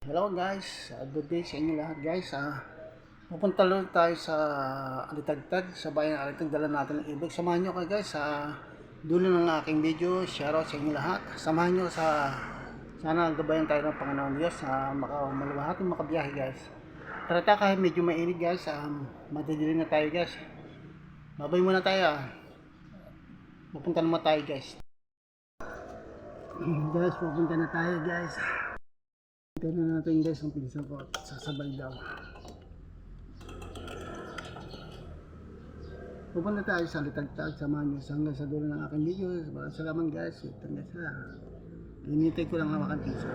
Hello guys, good day sa inyo lahat guys. Pupunta lang tayo sa Alitagtag, sa bayan ng Alitagtag, dala natin ng ibig. Samahan nyo kayo guys sa dulo ng aking video. Shoutout sa inyo lahat. Samahan nyo sana gabayan tayo ng Panginoon Diyos sa maluwahating makabiyahe guys. Tara kahit medyo mainit guys, madidilim na tayo guys. Babay muna tayo. Pupunta naman tayo guys. Guys, pupunta na tayo guys. Ito na natin guys ang pinsan ko at sasabay daw. Pupunta tayo sa Alitagtag, samahan nyo hanggang sa dulo ng aking video. Salamat guys, hanggang sa initay ko lang naman ang pinsan.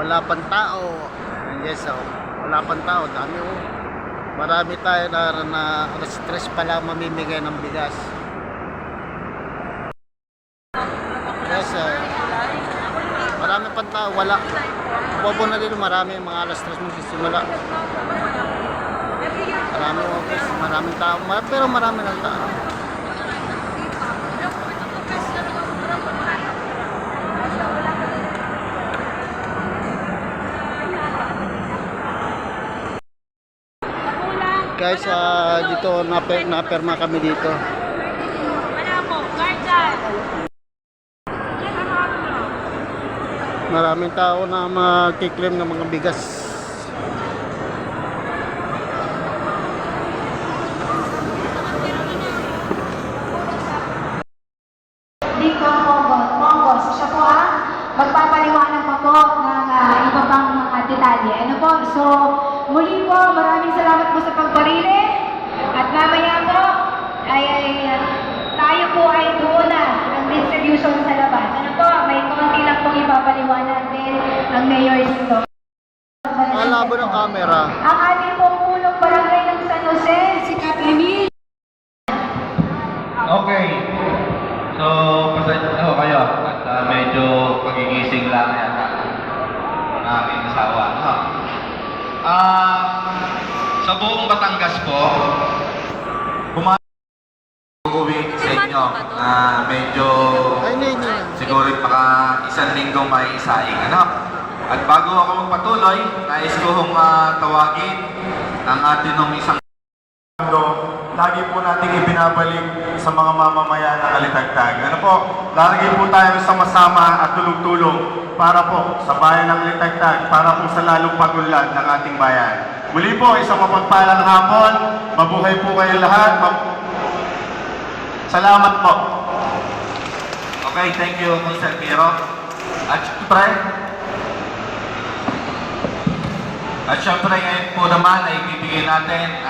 Wala pang tao. Yes, wala pang tao, dami marami tayo na stress pala mamimigay ng bigas. Yes, marami pang tao, wala. Bobo na din, marami mga alas 3 magsisimula. Maraming tao, pero marami ng tao. Guys, dito naperma kami dito. Maraming tao na magkiklaim ng mga bigas. Nico Mongos. Siya po magpapaliwanag pa po ng iba pang mga detalye. Ano po? So, muli po, maraming salamat po sa pagparili. At mamaya po, tayo po ay doon na ng distribution sa labas. Ano po? May konti lang pong ipapaliwanag din ng mayor dito. Malabo ng camera. Ang ating pong punong barangay ng San Jose, si Cap Emil. Okay. So, pasensya ho kayo at medyo pagigising lang yata ang aking asawa. Sa buong Batangas po, uuwi sa inyo. Medyo siguro baka isang linggong may isaing. At bago ako magpatuloy, nais ko hong tawagin ang atin ng isang lagi po natin ibinabalik sa mga mamamayan ng Alitagtag. Lagi po tayong sama-sama at tulong-tulong para po sa bayan ng Alitagtag, para po sa lalong pag-unlad ng ating bayan. Muli po, isang mapagpalang hapon. Mabuhay po kayo lahat. Salamat po. Okay, thank you, Mr. Piro. At syempre ngayon po naman ay bibigyan natin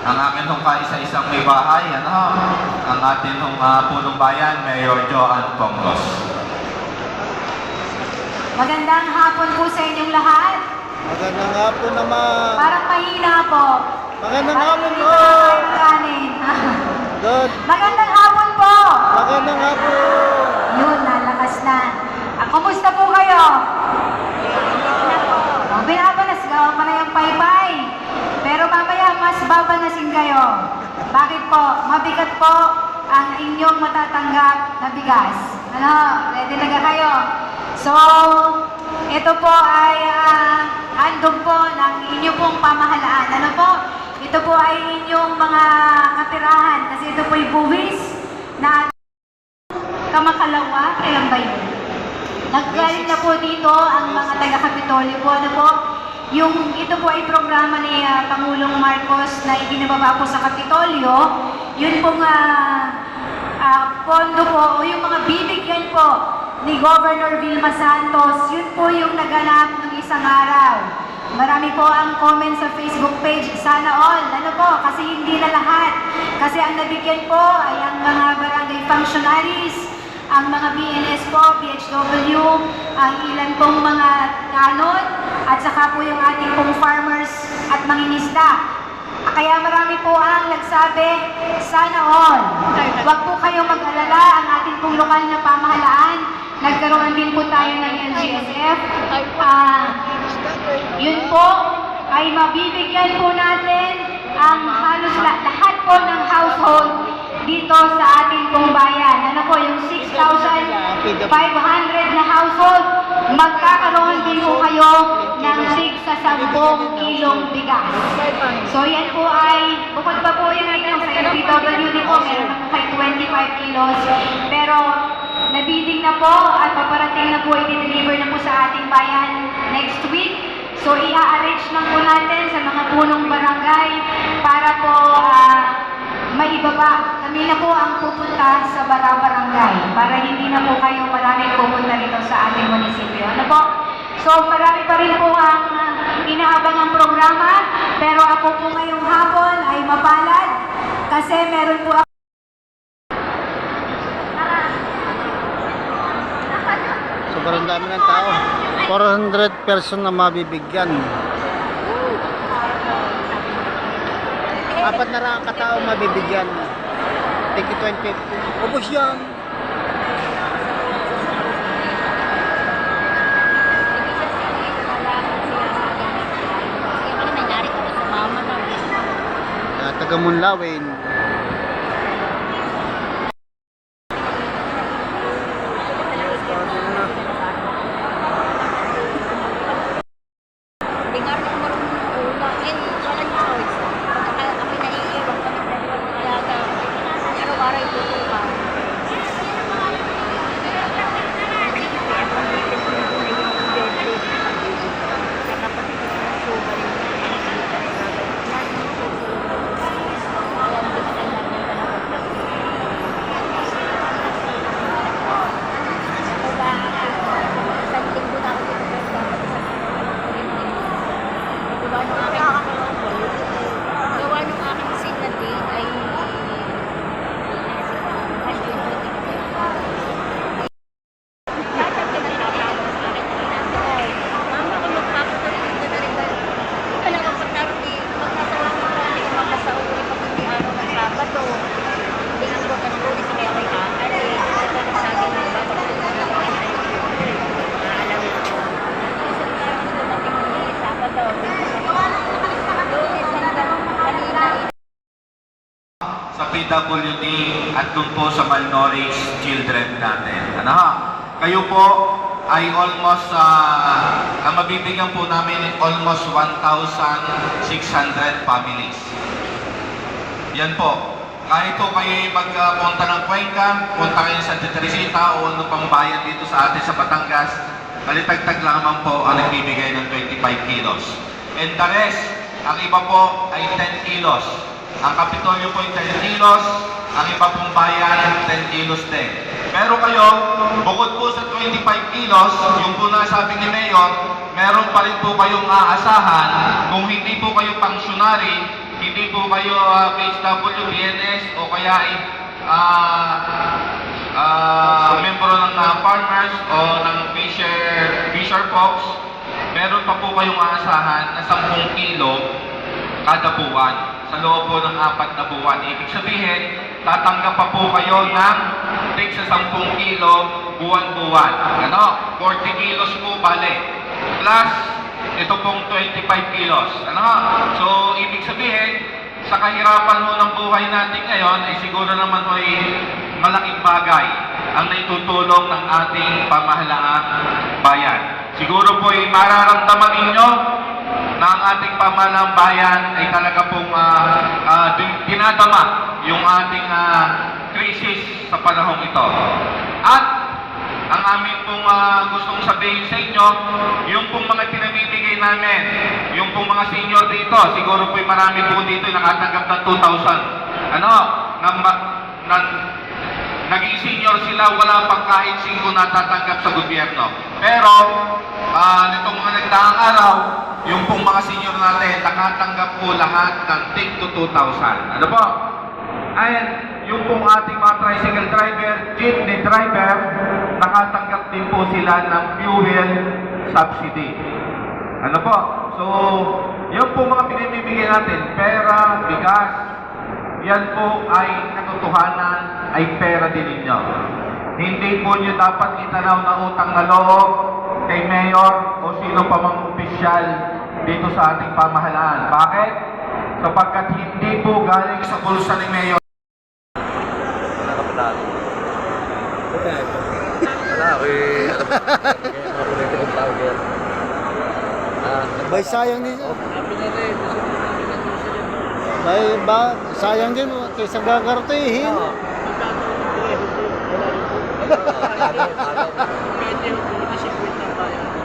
ang akin hong kaisa-isang may bahay, ang atin hong punong bayan, Mayor Joan Pongos. Magandang hapon po sa inyong lahat. Magandang hapon naman. Parang mahina po. Magandang hapon po. Good. Magandang hapon po. Magandang hapon. Yun, nalakas na. Kumusta po kayo? Binabanasgaw pa na yung paypay. Pero mamaya, mas babanasin kayo. Bakit po? Mabigat po ang inyong matatanggap na bigas. Ready na kayo? So, ito po ay handog po ng inyong pong pamahalaan. Ito po ay inyong mga katirahan. Kasi ito po ay buwis na kamakalawa. Kailan ba yun? Naggaling na po dito ang mga taga-Kapitolyo po. Ito po ay programa ni Pangulong Marcos na ibinababa po sa Kapitolyo. Yun pong pondo po o yung mga bibigyan po ni Governor Vilma Santos, yun po yung naganap ng isang araw. Marami po ang comment sa Facebook page, sana all. Kasi hindi na lahat. Kasi ang nabigyan po ay ang mga barangay functionaries, ang mga BNS po, BHW, ang ilan pong mga kanon, at saka po yung ating pong farmers at mangingisda. Kaya marami po ang nagsabi, sana all. Huwag po kayong mag-alala, ang ating pong lokal na pamahalaan. Nagkaroon din po tayo ng NGSF. Yun po ay mabibigyan po natin ang halos lahat po ng household dito sa ating pong bayan. Ano po, yung 6,500 na household, magkakaroon din po kayo ng tig sa 10 kilong bigas. So yan po ay, bukod pa po yan yung sa LPWD po, meron na po kayo 25 kilos. Pero nabidding na po at paparating na po, i-deliver na po sa ating bayan next week. So i-arrange lang po natin sa mga punong barangay para po maibaba. Kami na po ang pupunta sa barangay para hindi na po kayo maraming pupunta dito sa ating munisipyo. Ano po? So marami pa rin po ang inaabang ang programa, pero ako po ngayong hapon ay mapalad kasi meron po ako Sobrang dami ng tao. 400 person na mabibigyan. Apat na lang katao mabibigyan. Thank you, 2050. Ubus yan. Taga Munlawin. Sa PWD at dun po sa malnourished children natin. Ano ha? Kayo po ay almost, ang mabibigyan po namin almost 1,600 families. Yan po. Kahit po kayo magpunta ng Cuenca, punta kayo sa Santa Teresita o ano pang bayan dito sa atin sa Batangas, kalitagtag lamang po ang nagbibigay ng 25 kilos. And the rest, ang iba po ay 10 kilos. Ang Kapitolyo po ay 10 kilos, ang iba pong bayan 10 kilos din. Pero kayo, bukod po sa 25 kilos, yung po nasabi ni Mayor, meron pa rin po kayong aasahan kung hindi po kayo pangsyonary, hindi po kayo PHW, BNS o kaya membro ng farmers o ng fisher folks, meron pa po kayong aasahan na 10 kilo kada buwan sa loob po ng 4 na buwan. Ibig sabihin, tatanggap pa po kayo ng tig sa 10 kilo buwan-buwan. Ano? 40 kilos po bale. Plus, ito pong 25 kilos. Ano? So, ibig sabihin, sa kahirapan ho ng buhay natin ngayon, ay siguro naman ay malaking bagay ang naitutulong ng ating pamahalaang bayan. Siguro po ay mararamdaman ninyo na ang ating pamahalaang bayan ay talaga pong dinadama yung ating krisis sa panahong ito. At ang amin pong gustong sabihin sa inyo, yung pong mga pinamimigay namin, yung pong mga senior dito, siguro po marami po dito nakatanggap ng 2,000. Naging senior sila, wala pang kahit 5 natatanggap sa gobyerno. Pero, nitong mga nagdaang araw, yung pong mga senior natin, nakatanggap po lahat ng tig to 2,000. Ano po? And yung pong ating mga tricycle driver, jeepney driver, nakatanggap din po sila ng fuel subsidy. Ano po? So, yung po mga pinimibigyan natin, pera, bigas, yan po ay katotohanan, ay pera din ninyo. Hindi po nyo dapat itanaw na utang na loob kay Mayor o sino pa mang opisyal dito sa ating pamahalaan. Bakit? Sapagkat hindi po galing sa bulsa ni Mayor. mga political vlogger. Bay, sayang din. Bay, ba, sayang din. Kaysa gagartihin.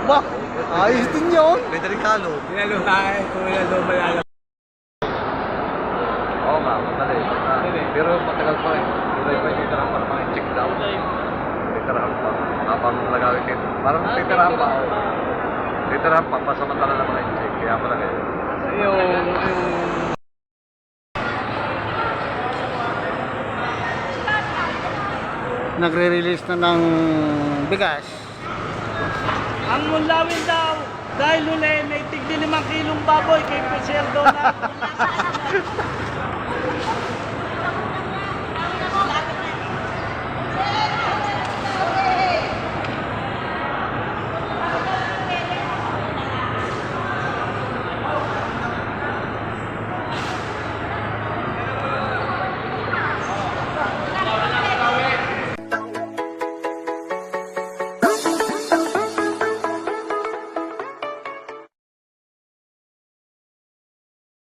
Ba, ayos din yun. Federicalo. Pinaluhay, kung ilan malala. Oo nga, madali. Pero matagal pa rin. Tuloy pa yung titirahan para mga check down. Titirahan pa. Habang nagawin dito. Parang titirahan pa. Titirahan pa, pasamantala lang mga check. Kaya pala kayo. Nagre-release na ng bigas. Ang mulawin daw, dahil huli, may tigdi 5 kilong baboy kay Preserdo na.